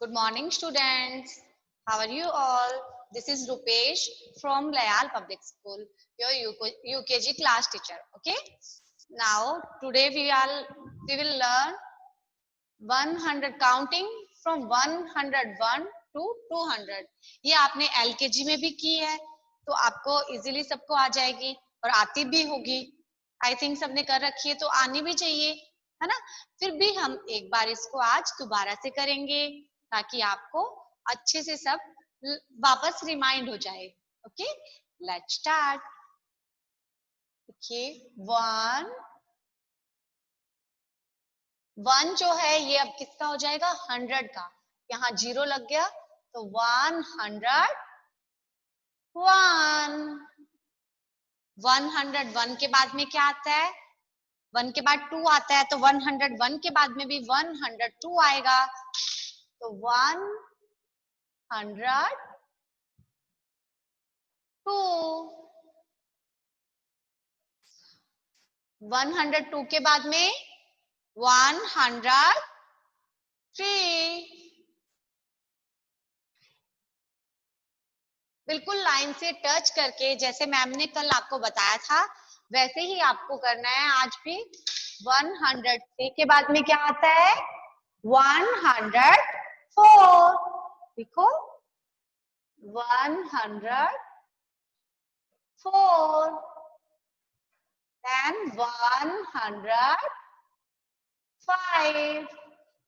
Good morning, students. How are you all? This is Rupesh from Layal Public School, your UKG class teacher. Okay. Now, today we will learn 100 counting from 101 to 200. ये आपने LKG में भी की है, तो आपको easily सबको आ जाएगी और आती भी होगी. आई थिंक सबने कर रखी है, तो आनी भी चाहिए, है ना. फिर भी हम एक बार इसको आज दोबारा से करेंगे ताकि आपको अच्छे से सब वापस रिमाइंड हो जाए. Okay, let's start. देखिए, 1 जो है ये अब किसका हो जाएगा? 100 का. यहाँ 0 लग गया तो 101. 101 के बाद में क्या आता है? 1 के बाद 2 आता है, तो 101 के बाद में भी 102 आएगा. तो 102 के बाद में 103. बिल्कुल लाइन से टच करके, जैसे मैम ने कल आपको बताया था वैसे ही आपको करना है आज भी. 103 के बाद में क्या आता है? 104. देखो, 104. Then 105.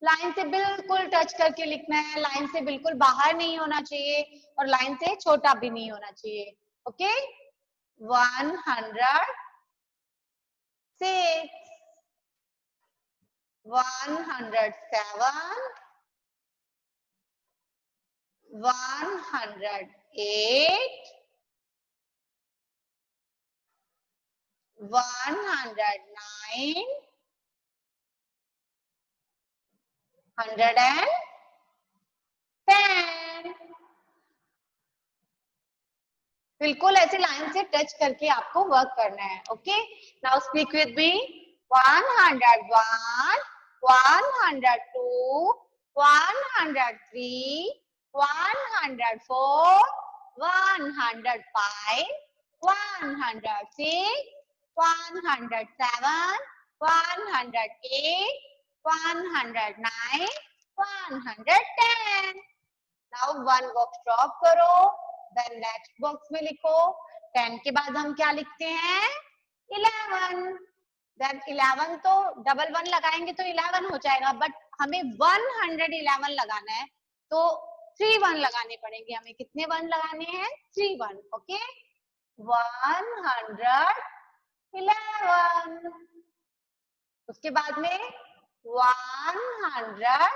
लाइन से बिल्कुल टच करके लिखना है, लाइन से बिल्कुल बाहर नहीं होना चाहिए और लाइन से छोटा भी नहीं होना चाहिए. ओके, 106. 107. 108. 109. 110. बिल्कुल ऐसे लाइन से टच करके आपको वर्क करना है. Okay, now speak with me. 101, 102, 103, 104, 105, 106, 107, 108, 109, 110. Now one box drop करो, देन नेक्स्ट बॉक्स में लिखो. 10 के बाद हम क्या लिखते हैं? 11. देन 11 तो डबल 1 लगाएंगे तो 11 हो जाएगा, बट हमें 111 लगाना है तो 3 1 लगाने पड़ेंगे. हमें कितने 1 लगाने हैं? 3 1. ओके, 111. उसके बाद में 112.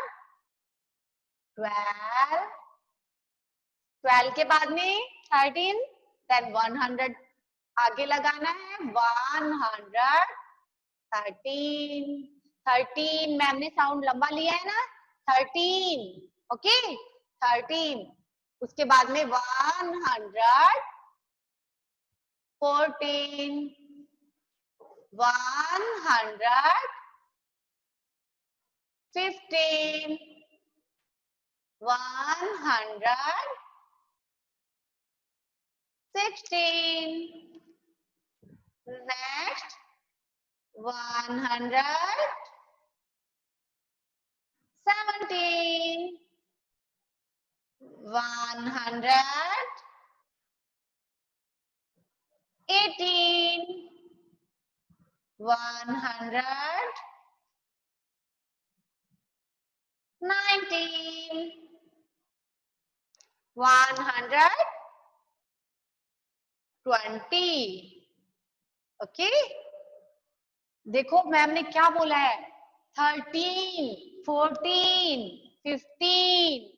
12 के बाद में 13. देन 100 आगे लगाना है. 113. 13 मैम ने साउंड लंबा लिया है ना. 13. ओके, 13. उसके बाद में 114. 115. 116. Next, 117. 118. 119. 120. ओके, देखो मैम ने क्या बोला है? 13, 14, 15.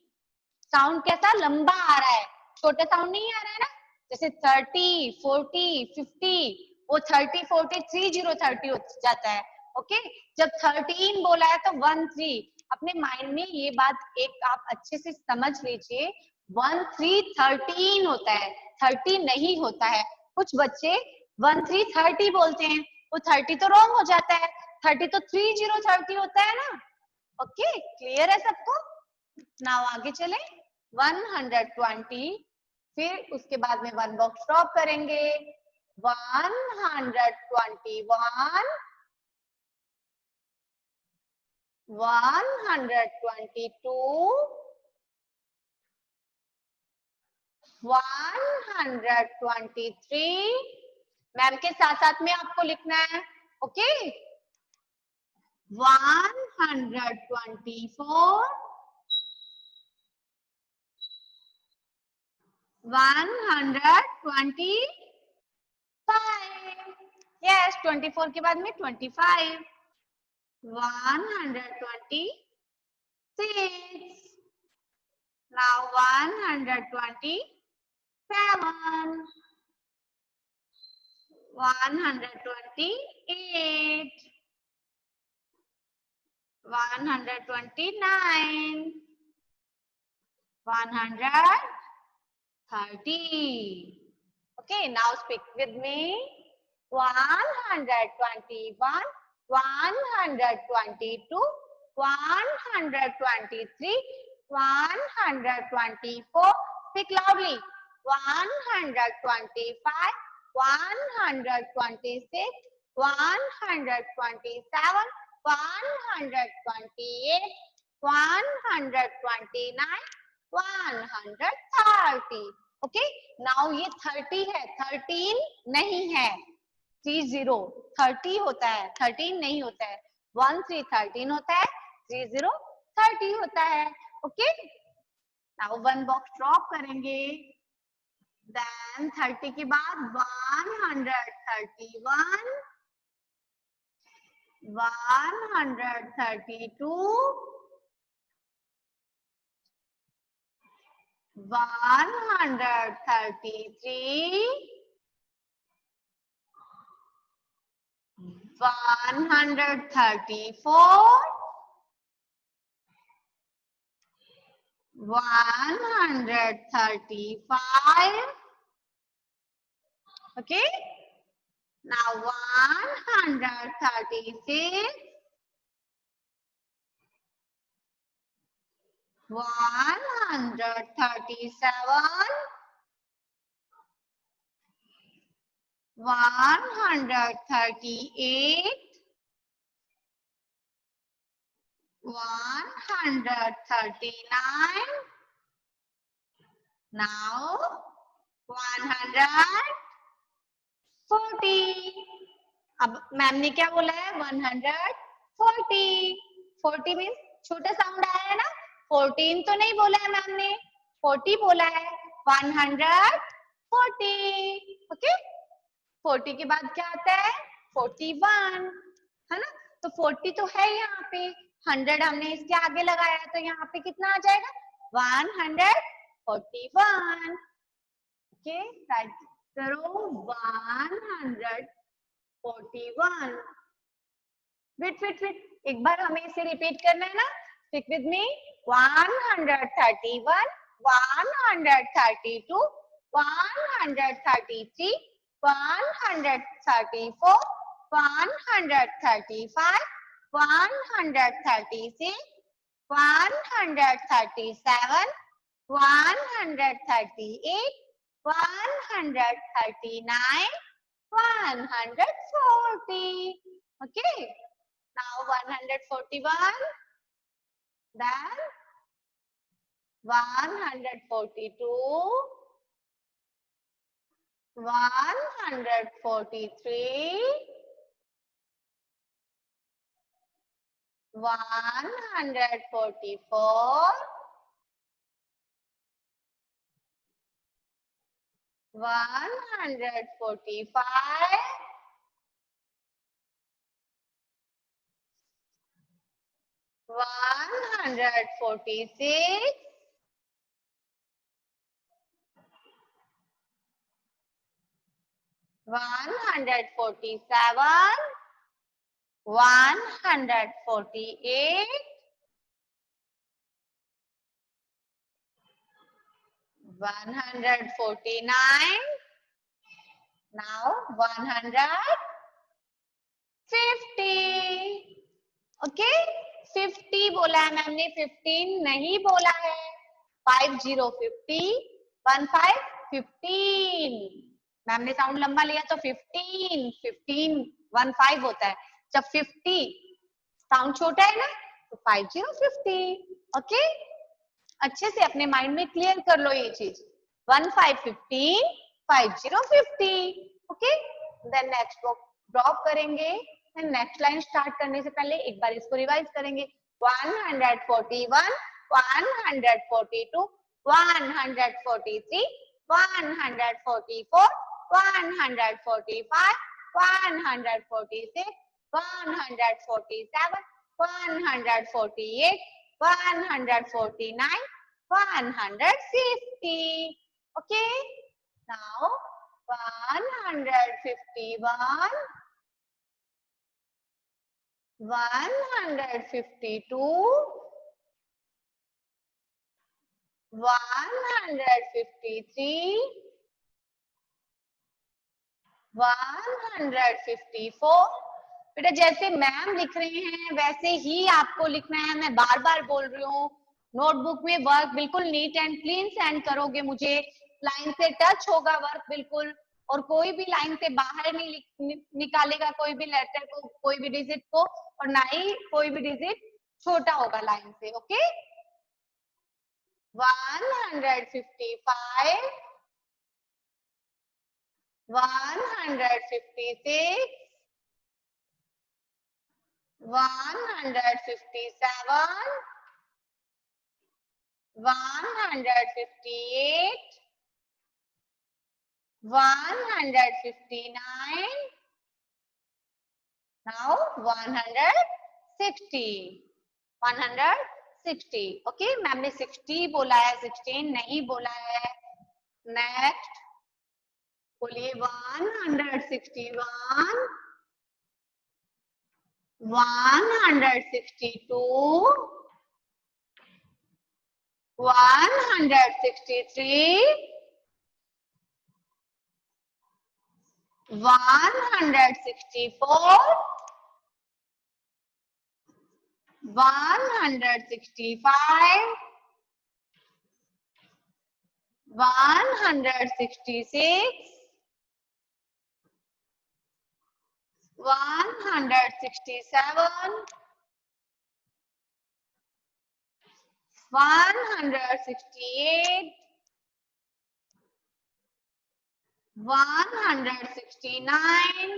साउंड कैसा लंबा आ रहा है, छोटा साउंड नहीं आ रहा है ना. जैसे 30, 40, 50, वो 30, 40, 30, 30 हो जाता है. ओके, जब 13 बोला है तो 13. अपने माइंड में ये बात एक आप अच्छे से समझ लीजिए. 13 13 होता है, 30 नहीं होता है. कुछ बच्चे 13 30 बोलते हैं, वो 30 तो रॉन्ग हो जाता है. 30 तो 30 30 होता है ना. ओके, क्लियर है सबको? नाउ आगे चले 120, फिर उसके बाद में वन बॉक्स ड्रॉप करेंगे 121, 122, 123, मैम के साथ साथ में आपको लिखना है, ओके 124, 125, यस 24 के बाद में 25, 126, now 127, 128, 129, 130. Okay, now speak with me. 121, 122, 123, 124. Speak loudly. 125, 126, 127, 128, 129, 130. Okay now ये 30 है, 13 नहीं है, 30 30 होता है, 13 नहीं होता है, 13 13 होता है, 30 30 होता है. Okay now one box drop करेंगे, देन 30 के बाद 131, 132, 133, 134, 135. Okay. Now 136, 137, 138, 139. Now 140. अब मैम ने क्या बोला है 140. 40 मीन्स छोटा साउंड आया है ना, 14 तो नहीं बोला है मैम ने, 40 बोला है. 140. ओके 40 के बाद क्या आता है 41, है ना. तो 40 तो है यहाँ पे, 100 हमने इसके आगे लगाया तो यहाँ पे कितना आ जाएगा 141. ओके राइट करो 141. वेट एक बार हमें इसे रिपीट करना है ना, stick with me. 131, 132, 133, 134, 135, 136, 137, 138, 139, 140. Okay. Now 141, then 142, 143, 144, 145, 146, 147, 148, 149. Now 150. Okay, 50 बोला है मैम ने, 15 नहीं बोला है। 50 50, 15 15। मैम ने साउंड लंबा लिया तो 15 15 15 होता है। जब 50 साउंड छोटा है ना तो 50 50। ओके, अच्छे से अपने माइंड में क्लियर कर लो ये चीज। 15 15, 50 50। ओके, देन नेक्स्ट ड्रॉप करेंगे। नेक्स्ट लाइन स्टार्ट करने से पहले एक बार इसको रिवाइज करेंगे। 141, 142, 143, 144, 145, 146, 147, 148, 149, 150. Okay, now 151, 152, 153, 154। बेटा जैसे मैम लिख रहे हैं वैसे ही आपको लिखना है। मैं बार बार बोल रही हूँ, नोटबुक में वर्क बिल्कुल नीट एंड क्लीन सेंड करोगे मुझे। लाइन से टच होगा वर्क बिल्कुल, और कोई भी लाइन से बाहर नहीं निकालेगा कोई भी लेटर को, कोई भी डिजिट को, और ना ही कोई भी डिजिट छोटा होगा लाइन से। Okay, 155, 156, 157, 158, 159, now 160, 160। ओके, मैम ने 60 बोला है, 16 नहीं बोला है। नेक्स्ट बोलिए 161, 162, 163, 164, 165, 166, 167, 168, 169,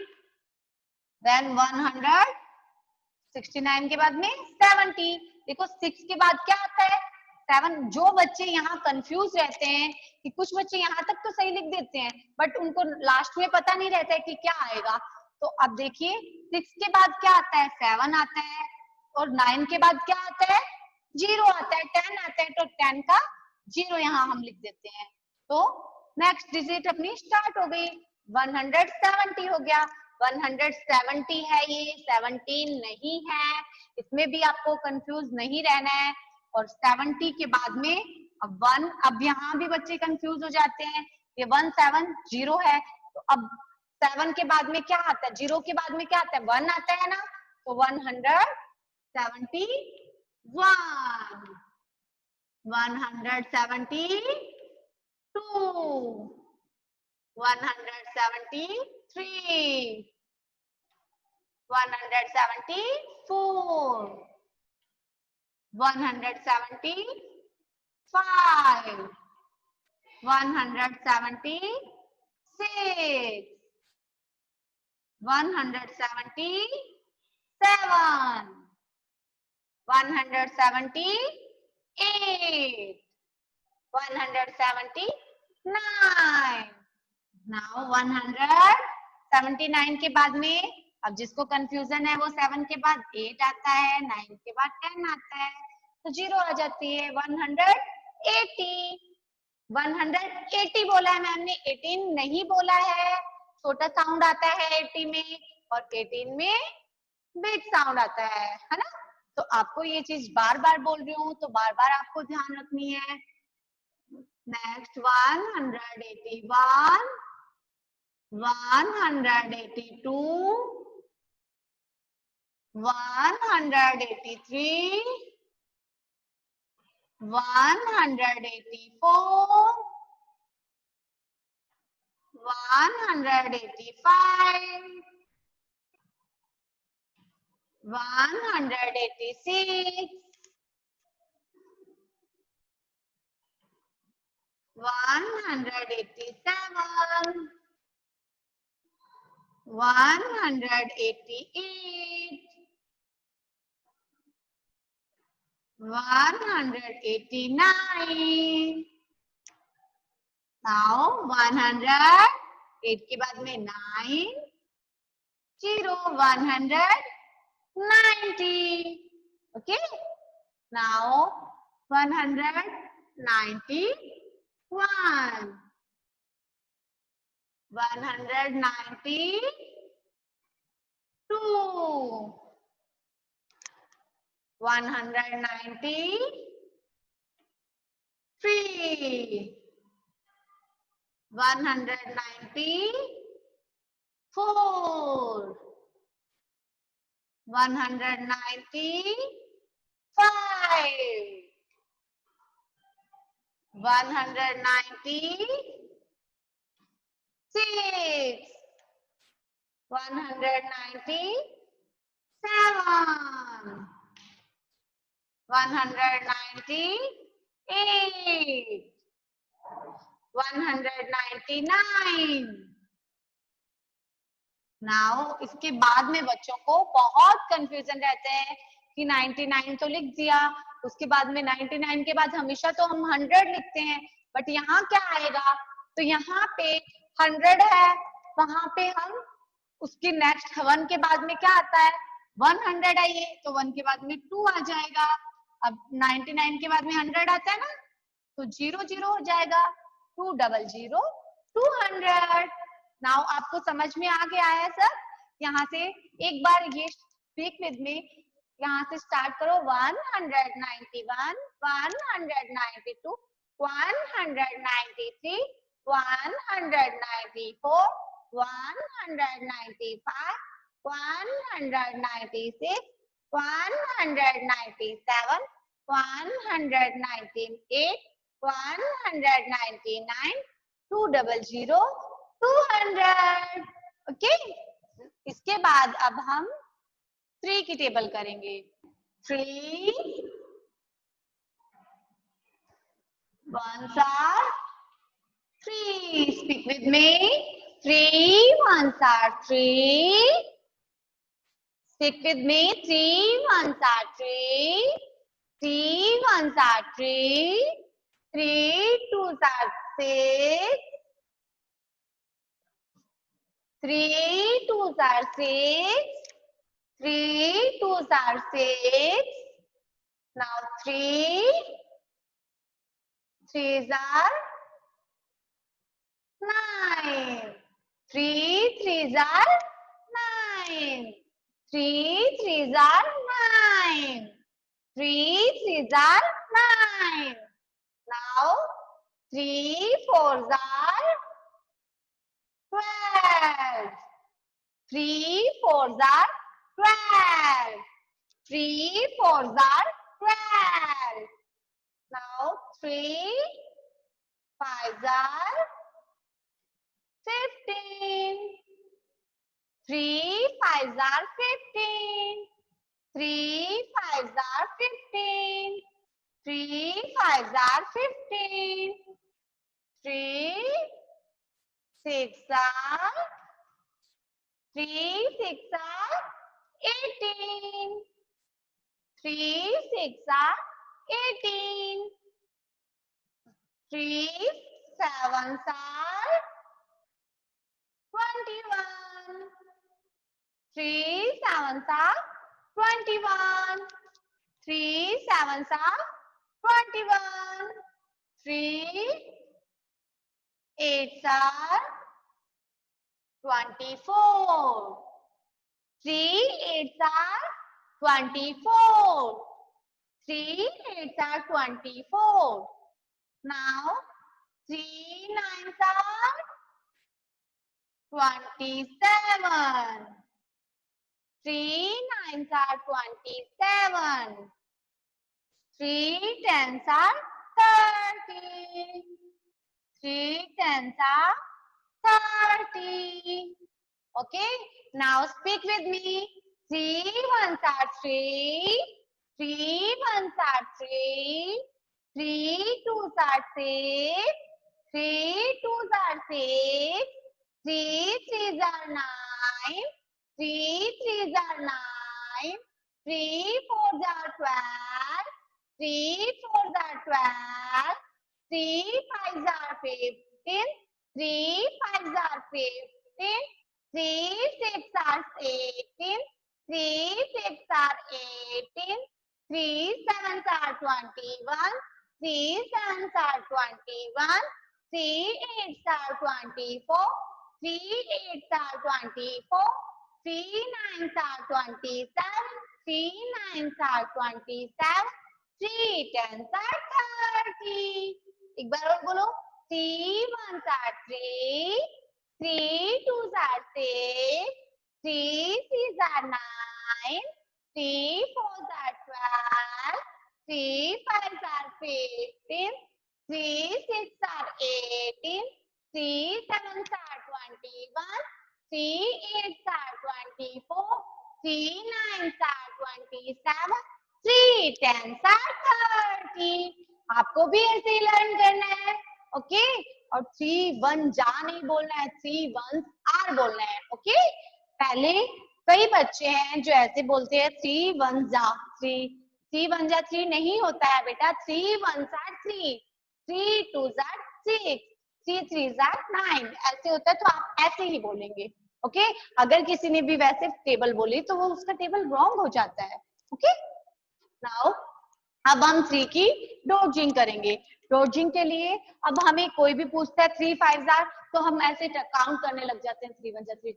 देन 169 के बाद में 70। देखो 6 के बाद क्या आता है? 7। जो बच्चे यहाँ कंफ्यूज रहते हैं कि कुछ बच्चे यहाँ तक तो सही लिख देते हैं बट उनको लास्ट में पता नहीं रहता है कि क्या आएगा, तो अब देखिए 6 के बाद क्या आता है? 7 आता है, और 9 के बाद क्या आता है? 0 आता है, 10 आता है, तो 10 का 0 यहाँ हम लिख देते हैं। तो नेक्स्ट डिजिट अपनी स्टार्ट हो गई, 170 हो गया। 170 है ये, 17 नहीं है, इसमें भी आपको कंफ्यूज नहीं रहना है। और 70 के बाद में अब 1, अब यहाँ भी बच्चे कंफ्यूज हो जाते हैं, ये 170 है, तो अब 7 के बाद में क्या आता है? 0 के बाद में क्या आता है? 1 आता है ना, तो 171, 172, 173, 174, 175, 176, 177, 178, 179। नाउ 179 के बाद में अब जिसको कंफ्यूजन है वो 7 के बाद 8 आता है, 9 के बाद 10 आता है, तो 0 आ जाती है। 180, 180 बोला है मैम ने, 18 नहीं बोला है। छोटा साउंड आता है 80 में, और 18 में बिग साउंड आता है ना। तो आपको ये चीज बार बार बोल रही हूँ, तो बार बार आपको ध्यान रखनी है। नेक्स्ट 181, 182, 183, 184, 185, 186, 187, 188, 189. Now 100, 8 के बाद में 9, 0, 190. Okay. Now 191, 192, 193, 194, 195, 196, 197, 198, 199. नाउ इसके बाद में बच्चों को बहुत कंफ्यूजन रहते हैं कि 99 तो लिख दिया, उसके बाद में 99 के बाद हमेशा तो हम 100 लिखते हैं, बट यहाँ क्या आएगा? तो यहाँ पे 100 है, वहां पे हम उसके नेक्स्ट 1 के बाद में क्या आता है? 100 है ये, तो 1 के बाद में 2 आ जाएगा. अब 99 के बाद में 100 आता है ना, तो 0 0 हो जाएगा. 2 0 0 200. नाउ आपको समझ में आ गया है सब? यहाँ से एक बार ये स्पीक विद मी, यहाँ से स्टार्ट करो. 191, 192, 193, 194, 195, 196, 197, 198, 199, 200, 200. ओके. इसके बाद अब हम 3 की टेबल करेंगे. 3 ones are 3. Speak with me. 3 ones are 3. Speak with me. 3 ones are 3. 3 ones are 3. 3 twos are 6. 3 twos are 6. 3 twos are 6. Now 3 threes are 9. 3 threes are 9. 3 threes are 9. 3 threes are 9. Now 3 fours are 12. 3 fours are 12. 3 fours are 12. Now 3 fives are 15. 3 fives are 15. 3 fives are 15. 3 fives are 15. 3 six are 3 six are 18. 3 six are 18. 3 sevens are 21. 3 sevens are 21. 3 sevens are 21. 3 eights are 24. 3 eights are 24. 3 eights are 24. Now 3 nines are 27. 3 9s are 27. 3 10s are 30. 3 10s are 30. Okay, now speak with me. 3 1s are 3. 3 1s are 3. 3 2s are 6. 3 2s are 6. 3 3s are 9. 3 3s are 9. 3 4s are 12. 3 4s are 12. 3 5s are 15. 3 5s are 15. 3 6 are 18. 3 6 are 18. 3 7s are 21. 3 7s are 21. 3 8s are 24. 3 8s are 24. 3 9s are 27. 3 9s are 27. 3 10s are 30. एक बार और बोलो. 3 1s are 3. 3 2s are 6. 3 3s are 9. 3 4s are 12. 3 5s are 15. 3 6 are 18. 3 7s are 21. 3 8s are 24. 3 9s are 27. 3 10s are 30. आपको भी ऐसे ही learn करना है. Okay, और 3 1 जा नहीं बोलना है, 3 1s आर बोलना है. ओके, पहले कई बच्चे हैं जो ऐसे बोलते हैं 3 1 जा 3. 3 1 जा 3 नहीं होता है बेटा. 3 1s are 3. 3 2s are 6. 3 3s are 9. ऐसे होता है, तो आप ऐसे ही बोलेंगे. ओके, अगर किसी ने भी वैसे टेबल बोली तो वो उसका टेबल रॉन्ग हो जाता है. ओके, नाउ अब हम 3 की डॉजिंग करेंगे. डॉजिंग के लिए अब हमें कोई भी पूछता है 3 5s are, तो हम ऐसे काउंट करने लग जाते हैं. 3 1 जा 3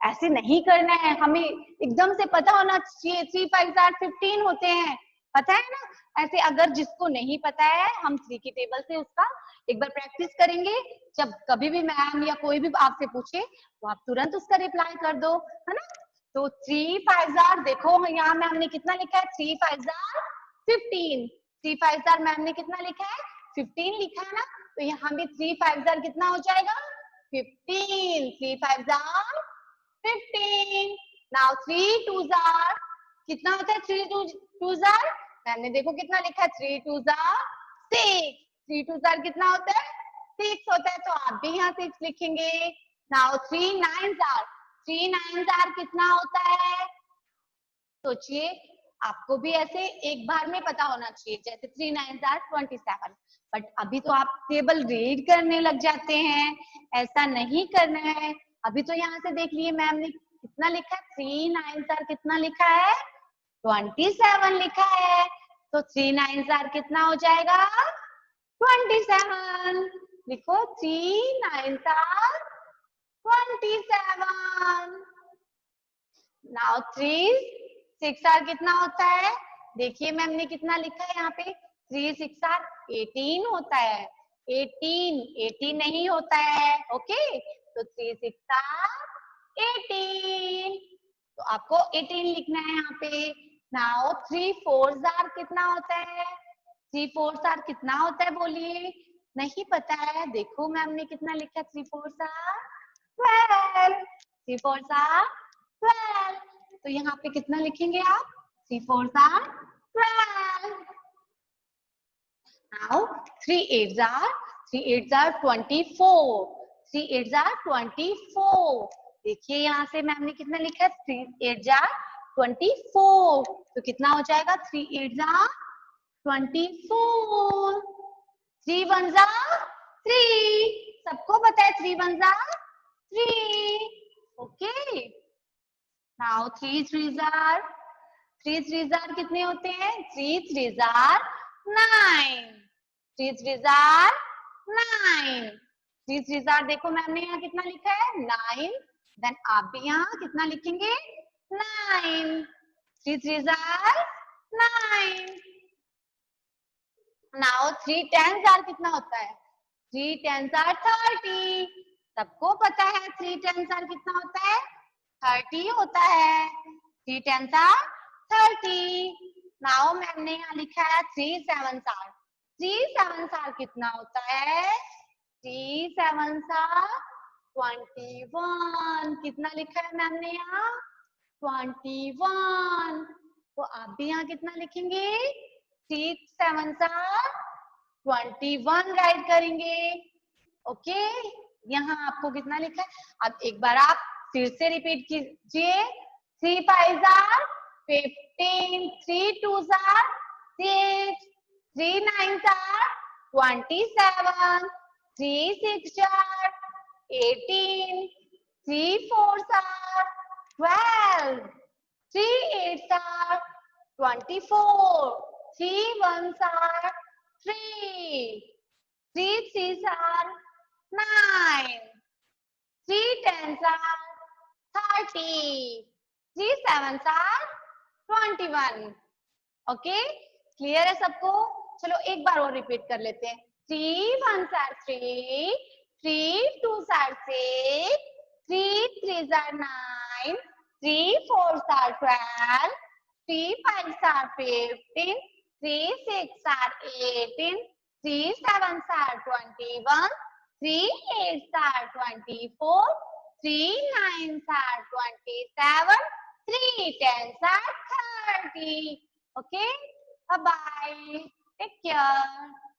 ऐसे नहीं करना है. हमें एकदम से पता होना चाहिए. 3 5s are 15 होते हैं, पता है ना. ऐसे अगर जिसको नहीं पता है, हम 3 की टेबल से उसका एक बार प्रैक्टिस करेंगे. जब कभी भी मैम या कोई भी आपसे पूछे तो आप तुरंत उसका रिप्लाई कर दो, है ना. तो 3 5s are, देखो यहाँ मैम ने कितना लिखा है. 3 5s are 15. 3 5s are ma'am ने कितना लिखा है, 15 लिखा है ना. तो यहाँ भी 3 5s are कितना हो जाएगा, 15. 3 5s are 15. Now 3 2s are कितना होता है. 3 2s are मैम ने देखो कितना लिखा है. 3 2s are 6. 3 2s are कितना होता है, 6 होता है. तो आप भी यहाँ 6 लिखेंगे. Now 3 9s are 3 9s are कितना होता है. सोचिए, आपको भी ऐसे एक बार में पता होना चाहिए. जैसे 3 9s are 27. बट अभी तो आप टेबल रीड करने लग जाते हैं. ऐसा नहीं करना है. अभी तो यहाँ से देख लिए मैम ने कितना लिखा है. 3 9s are कितना लिखा है, 27 लिखा है. तो 3 9s are कितना हो जाएगा, 27. लिखो 3 9s are 27. नाउ 3 6 are कितना होता है. देखिए मैम ने कितना लिखा है यहाँ पे. 3 6 are 18 होता है. 18 नहीं होता है. ओके, तो 3 6 are 18. तो आपको 18 लिखना है यहाँ पे. नाउ 3 4s are कितना होता है. 3 4s are कितना होता है, बोलिए. नहीं पता है. देखो मैम ने कितना लिखा है. 3 4s are 12. 3 4s are 12. तो यहाँ पे कितना लिखेंगे आप, 3 4s are 12. Now 3 8s are 24. 3 8s are 24. देखिए यहाँ से मैम ने कितना लिखा है. 3 8s are 24. तो कितना हो जाएगा, 3 8s are 24. 3 1s are 3. सबको पता है 3 1s are 3. Okay, now 3 3s are कितने होते हैं. 3 3s are 9. 3 3s are 9. 3 3s are देखो मैम ने यहाँ कितना लिखा है, 9. देन आप भी यहाँ कितना लिखेंगे, 9. 3 3s are 9. Now 3 10s are कितना होता है. 3 10s are 30. सबको पता है 3 10s are कितना होता है, 30 होता है. 3 10s are 30. नाउ मैम ने यहाँ लिखा है 3 7s are. 3 7s are कितना होता है? 3 7s are 21. कितना लिखा है मैम ने यहाँ? 21. तो आप भी यहाँ कितना लिखेंगे? 3 7s are 21 राइट करेंगे. ओके, यहाँ आपको कितना लिखा है? अब एक बार आप फिर से रिपीट कीजिए. 3 5s are 15, 3 2s are 6, 3 9s are 27, 3 6 are 18, 3 4s are 12, 3 8s are 24, 3 1s are 3, 3 3s are 9, 3 10s are 30, 3 7s are 21. Okay, clear है सबको? चलो एक बार और रिपीट कर लेते हैं. 3 1s are 3, 3 2s are 6, 3 3s are 9, 3 4s are 12, 3 5s are 15, 3 6 are 18, 3 7s are 21, 3 8s are 24, 3 9s are 27, 3 10s are 30. Okay, bye bye. Take care.